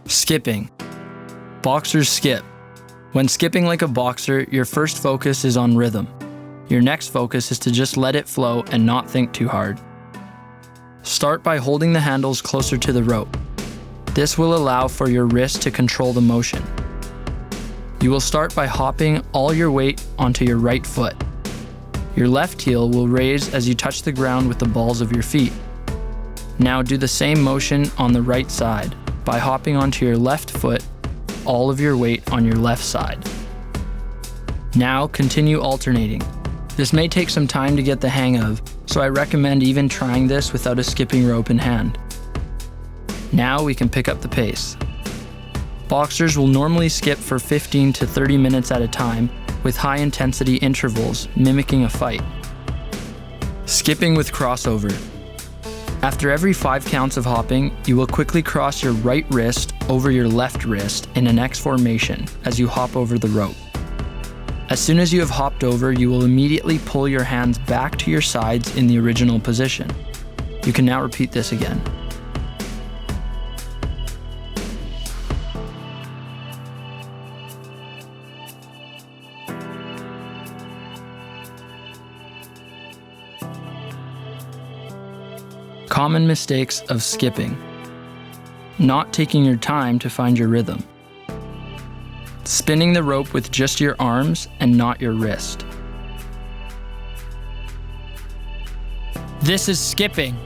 Skipping. Boxers skip. When skipping like a boxer, your first focus is on rhythm. Your next focus is to just let it flow and not think too hard. Start by holding the handles closer to the rope. This will allow for your wrist to control the motion. You will start by hopping all your weight onto your right foot. Your left heel will raise as you touch the ground with the balls of your feet. Now do the same motion on the right side by hopping onto your left foot, all of your weight on your left side. Now continue alternating. This may take some time to get the hang of, so I recommend even trying this without a skipping rope in hand. Now we can pick up the pace. Boxers will normally skip for 15 to 30 minutes at a time with high intensity intervals mimicking a fight. Skipping with crossover. After every 5 counts of hopping, you will quickly cross your right wrist over your left wrist in an X formation as you hop over the rope. As soon as you have hopped over, you will immediately pull your hands back to your sides in the original position. You can now repeat this again. Common mistakes of skipping. Not taking your time to find your rhythm. Spinning the rope with just your arms and not your wrist. This is skipping.